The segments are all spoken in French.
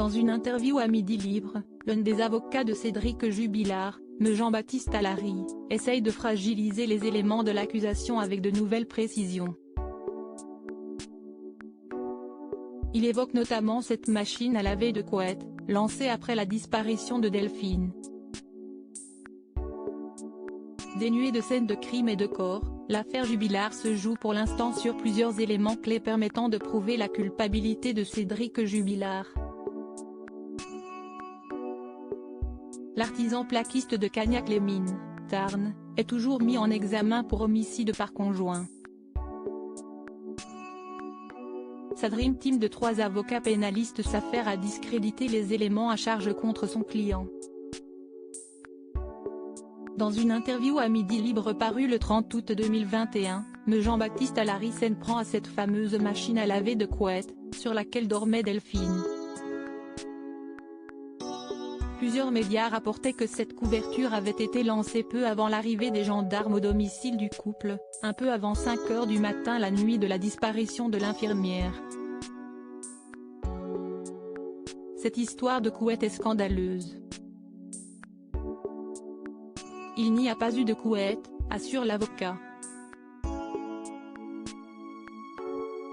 Dans une interview à Midi Libre, l'un des avocats de Cédric Jubilard, M. Jean-Baptiste Allary, essaye de fragiliser les éléments de l'accusation avec de nouvelles précisions. Il évoque notamment cette machine à laver de couettes, lancée après la disparition de Delphine. Dénuée de scènes de crime et de corps, l'affaire Jubilard se joue pour l'instant sur plusieurs éléments clés permettant de prouver la culpabilité de Cédric Jubilard. L'artisan plaquiste de Cagnac-les-Mines, Tarn, est toujours mis en examen pour homicide par conjoint. Sa Dream Team de 3 avocats pénalistes s'affaire à discréditer les éléments à charge contre son client. Dans une interview à Midi Libre parue le 30 août 2021, M. Jean-Baptiste Allary s'en prend à cette fameuse machine à laver de couettes, sur laquelle dormait Delphine. Plusieurs médias rapportaient que cette couverture avait été lancée peu avant l'arrivée des gendarmes au domicile du couple, un peu avant 5 h du matin la nuit de la disparition de l'infirmière. Cette histoire de couette est scandaleuse. Il n'y a pas eu de couette, assure l'avocat.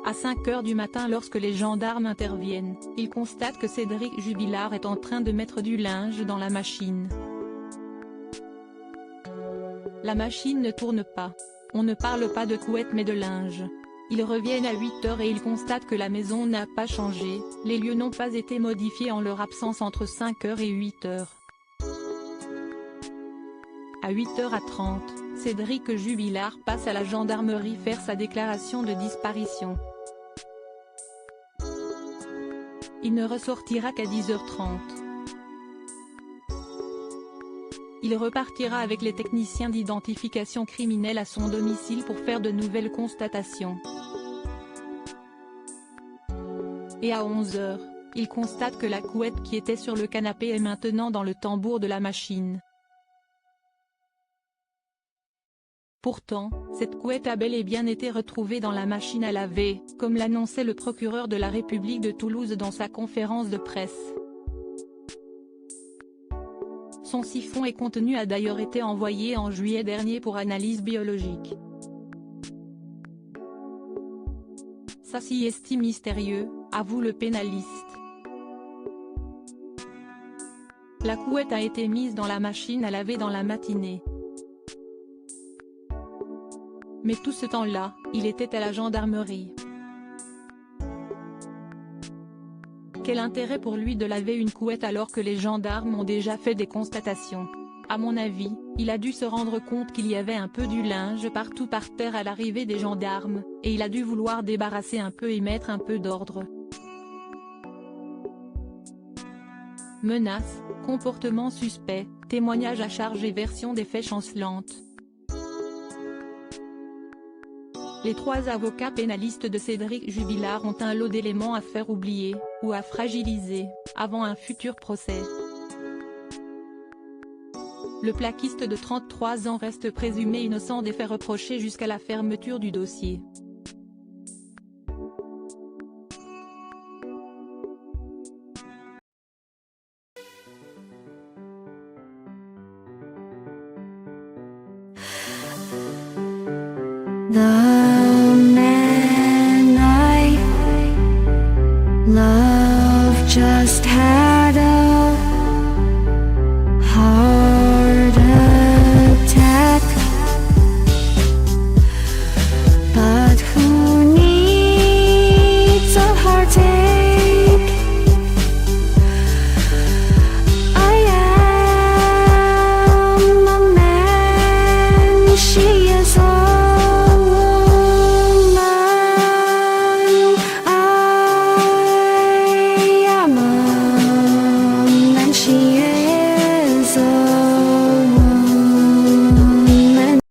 À 5 h du matin lorsque les gendarmes interviennent, ils constatent que Cédric Jubilard est en train de mettre du linge dans la machine. La machine ne tourne pas. On ne parle pas de couette mais de linge. Ils reviennent à 8 h et ils constatent que la maison n'a pas changé, les lieux n'ont pas été modifiés en leur absence entre 5 h et 8 h. À 8h30, Cédric Jubilard passe à la gendarmerie faire sa déclaration de disparition. Il ne ressortira qu'à 10h30. Il repartira avec les techniciens d'identification criminelle à son domicile pour faire de nouvelles constatations. Et à 11 h, il constate que la couette qui était sur le canapé est maintenant dans le tambour de la machine. Pourtant, cette couette a bel et bien été retrouvée dans la machine à laver, comme l'annonçait le procureur de la République de Toulouse dans sa conférence de presse. Son siphon et contenu a d'ailleurs été envoyé en juillet dernier pour analyse biologique. Ça s'y estime mystérieux, avoue le pénaliste. La couette a été mise dans la machine à laver dans la matinée. Mais tout ce temps-là, il était à la gendarmerie. Quel intérêt pour lui de laver une couette alors que les gendarmes ont déjà fait des constatations? À mon avis, il a dû se rendre compte qu'il y avait un peu du linge partout par terre à l'arrivée des gendarmes, et il a dû vouloir débarrasser un peu et mettre un peu d'ordre. Menaces, comportement suspect, témoignages à charge et version des faits chancelantes. Les 3 avocats pénalistes de Cédric Jubilard ont un lot d'éléments à faire oublier, ou à fragiliser, avant un futur procès. Le plaquiste de 33 ans reste présumé innocent des faits reprochés jusqu'à la fermeture du dossier. 나